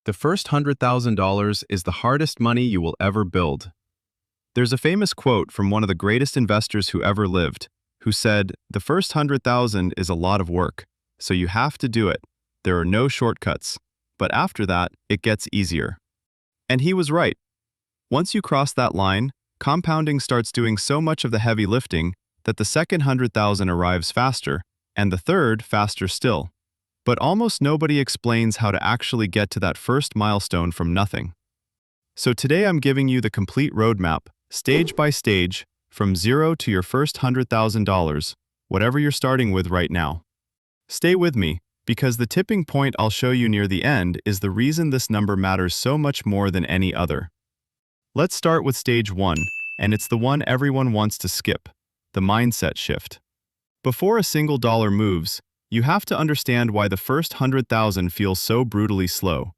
The first $100,000 is the hardest money you will ever build. There's a famous quote from one of the greatest investors who ever lived, who said, "The first 100,000 is a lot of work, so you have to do it. There are no shortcuts. But after that, it gets easier." And he was right. Once you cross that line, compounding starts doing so much of the heavy lifting that the second 100,000 arrives faster, and the third faster still. But almost nobody explains how to actually get to that first milestone from nothing. So today I'm giving you the complete roadmap, stage by stage, from zero to your first $100,000, whatever you're starting with right now. Stay with me, because the tipping point I'll show you near the end is the reason this number matters so much more than any other. Let's start with stage 1, and it's the one everyone wants to skip, the mindset shift. Before a single dollar moves, you have to understand why the first 100,000 feels so brutally slow.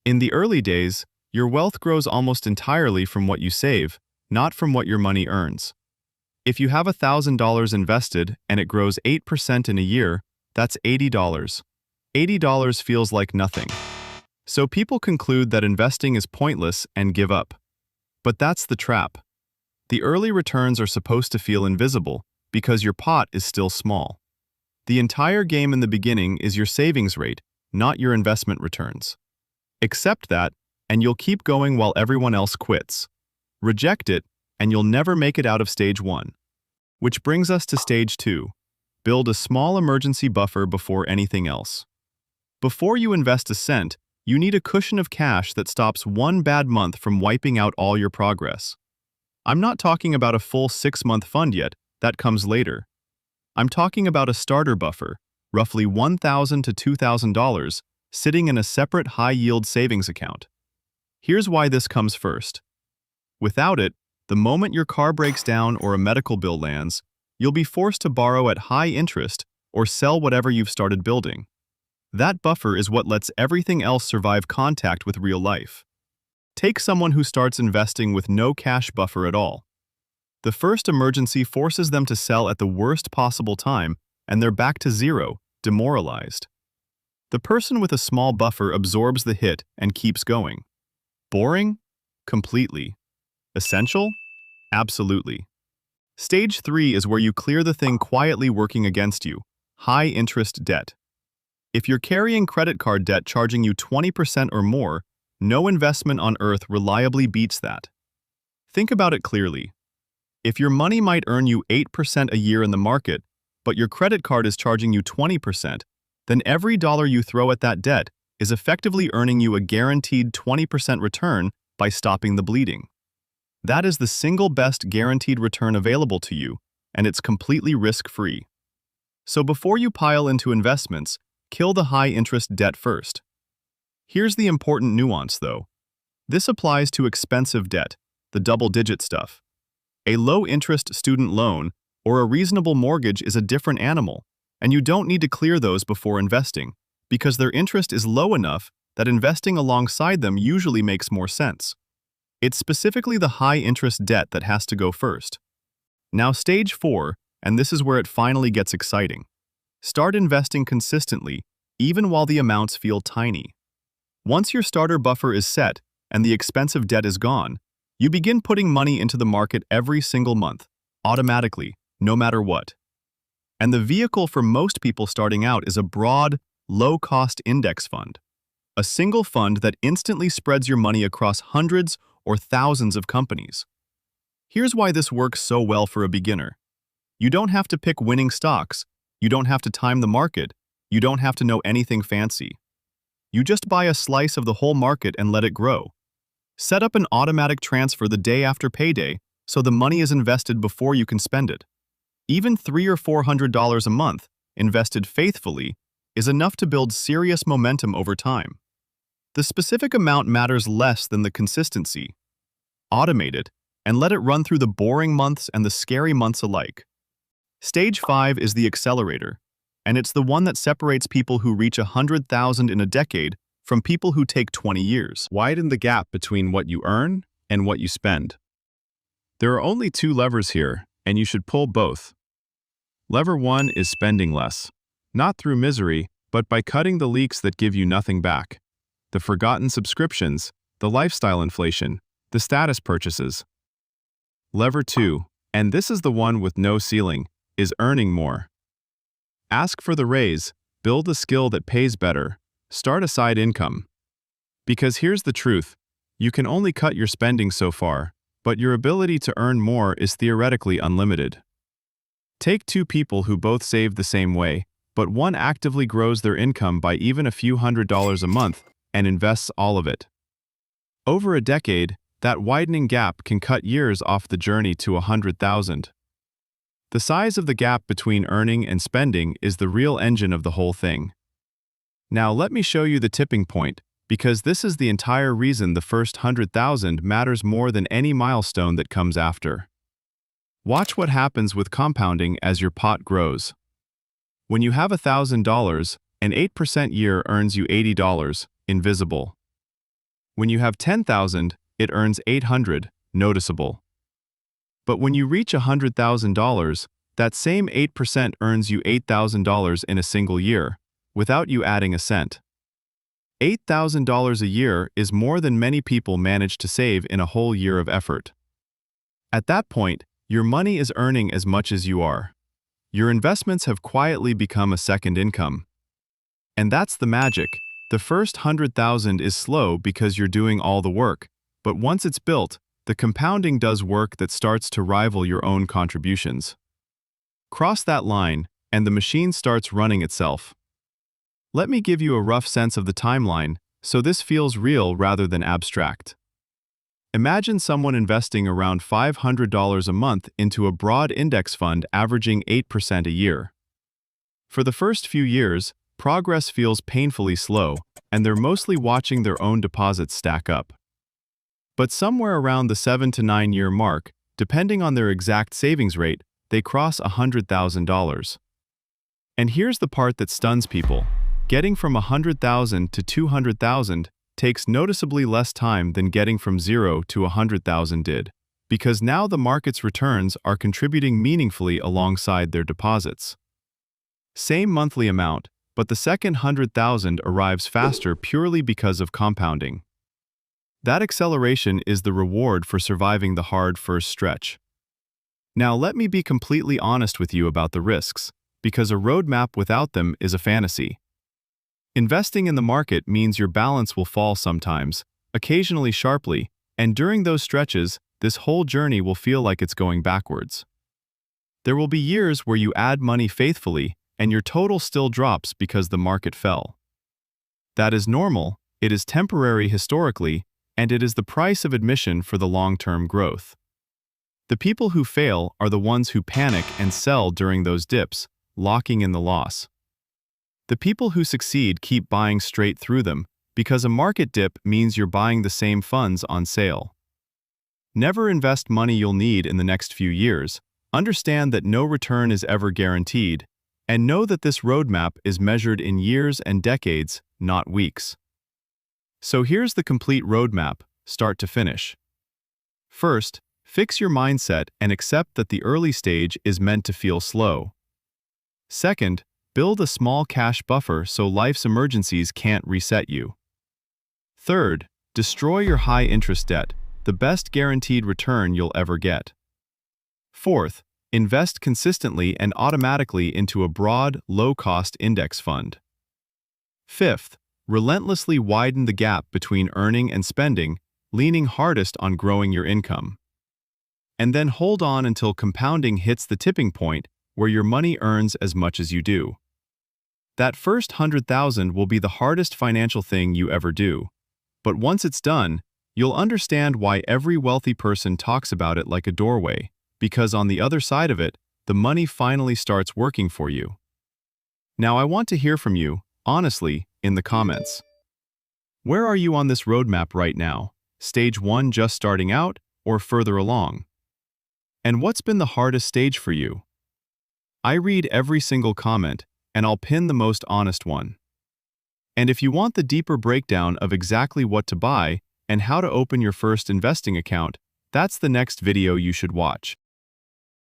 In the early days, your wealth grows almost entirely from what you save, not from what your money earns. If you have $1,000 invested and it grows 8% in a year, that's $80. $80 feels like nothing. So people conclude that investing is pointless and give up. But that's the trap. The early returns are supposed to feel invisible because your pot is still small. The entire game in the beginning is your savings rate, not your investment returns. Accept that, and you'll keep going while everyone else quits. Reject it, and you'll never make it out of stage 1. Which brings us to stage 2. Build a small emergency buffer before anything else. Before you invest a cent, you need a cushion of cash that stops one bad month from wiping out all your progress. I'm not talking about a full 6-month fund yet, that comes later. I'm talking about a starter buffer, roughly $1,000 to $2,000, sitting in a separate high-yield savings account. Here's why this comes first. Without it, the moment your car breaks down or a medical bill lands, you'll be forced to borrow at high interest or sell whatever you've started building. That buffer is what lets everything else survive contact with real life. Take someone who starts investing with no cash buffer at all. The first emergency forces them to sell at the worst possible time, and they're back to zero, demoralized. The person with a small buffer absorbs the hit and keeps going. Boring? Completely. Essential? Absolutely. Stage 3 is where you clear the thing quietly working against you, high-interest debt. If you're carrying credit card debt charging you 20% or more, no investment on earth reliably beats that. Think about it clearly. If your money might earn you 8% a year in the market, but your credit card is charging you 20%, then every dollar you throw at that debt is effectively earning you a guaranteed 20% return by stopping the bleeding. That is the single best guaranteed return available to you, and it's completely risk-free. So before you pile into investments, kill the high-interest debt first. Here's the important nuance, though. This applies to expensive debt, the double-digit stuff. A low-interest student loan or a reasonable mortgage is a different animal, and you don't need to clear those before investing, because their interest is low enough that investing alongside them usually makes more sense. It's specifically the high-interest debt that has to go first. Now stage 4, and this is where it finally gets exciting. Start investing consistently, even while the amounts feel tiny. Once your starter buffer is set and the expensive debt is gone, you begin putting money into the market every single month, automatically, no matter what. And the vehicle for most people starting out is a broad, low-cost index fund. A single fund that instantly spreads your money across hundreds or thousands of companies. Here's why this works so well for a beginner. You don't have to pick winning stocks. You don't have to time the market. You don't have to know anything fancy. You just buy a slice of the whole market and let it grow. Set up an automatic transfer the day after payday so the money is invested before you can spend it. Even $300 or $400 a month, invested faithfully, is enough to build serious momentum over time. The specific amount matters less than the consistency. Automate it and let it run through the boring months and the scary months alike. Stage 5 is the accelerator, and it's the one that separates people who reach 100,000 in a decade from people who take 20 years. Widen the gap between what you earn and what you spend. There are only 2 levers here, and you should pull both. Lever 1 is spending less, not through misery, but by cutting the leaks that give you nothing back. the forgotten subscriptions, the lifestyle inflation, the status purchases. Lever 2, and this is the one with no ceiling, is earning more. Ask for the raise, build a skill that pays better, start a side income. Because here's the truth, you can only cut your spending so far, but your ability to earn more is theoretically unlimited. Take two people who both save the same way, but one actively grows their income by even a few $100s a month and invests all of it. Over a decade, that widening gap can cut years off the journey to 100,000. The size of the gap between earning and spending is the real engine of the whole thing. Now let me show you the tipping point, because this is the entire reason the first 100,000 matters more than any milestone that comes after. Watch what happens with compounding as your pot grows. When you have $1,000, an 8% year earns you $80, invisible. When you have 10,000, it earns 800, noticeable. But when you reach $100,000, that same 8% earns you $8,000 in a single year, without you adding a cent. $8,000 a year is more than many people manage to save in a whole year of effort. At that point, your money is earning as much as you are. Your investments have quietly become a second income. And that's the magic. The first 100,000 is slow because you're doing all the work, but once it's built, the compounding does work that starts to rival your own contributions. Cross that line, and the machine starts running itself. Let me give you a rough sense of the timeline, so this feels real rather than abstract. Imagine someone investing around $500 a month into a broad index fund averaging 8% a year. For the first few years, progress feels painfully slow, and they're mostly watching their own deposits stack up. But somewhere around the 7 to 9 year mark, depending on their exact savings rate, they cross $100,000. And here's the part that stuns people. Getting from 100,000 to 200,000 takes noticeably less time than getting from 0 to 100,000 did, because now the market's returns are contributing meaningfully alongside their deposits. Same monthly amount, but the second 100,000 arrives faster purely because of compounding. That acceleration is the reward for surviving the hard first stretch. Now let me be completely honest with you about the risks, because a roadmap without them is a fantasy. Investing in the market means your balance will fall sometimes, occasionally sharply, and during those stretches, this whole journey will feel like it's going backwards. There will be years where you add money faithfully, and your total still drops because the market fell. That is normal, it is temporary historically, and it is the price of admission for the long-term growth. The people who fail are the ones who panic and sell during those dips, locking in the loss. The people who succeed keep buying straight through them, because a market dip means you're buying the same funds on sale. Never invest money you'll need in the next few years. Understand that no return is ever guaranteed, and know that this roadmap is measured in years and decades, not weeks. So here's the complete roadmap, start to finish. First, fix your mindset and accept that the early stage is meant to feel slow. Second, build a small cash buffer so life's emergencies can't reset you. Third, destroy your high-interest debt, the best guaranteed return you'll ever get. Fourth, invest consistently and automatically into a broad, low-cost index fund. Fifth, relentlessly widen the gap between earning and spending, leaning hardest on growing your income. And then hold on until compounding hits the tipping point where your money earns as much as you do. That first 100,000 will be the hardest financial thing you ever do. But once it's done, you'll understand why every wealthy person talks about it like a doorway, because on the other side of it, the money finally starts working for you. Now I want to hear from you, honestly, in the comments. Where are you on this roadmap right now? Stage 1 just starting out, or further along? And what's been the hardest stage for you? I read every single comment, and I'll pin the most honest one. And if you want the deeper breakdown of exactly what to buy and how to open your first investing account, that's the next video you should watch.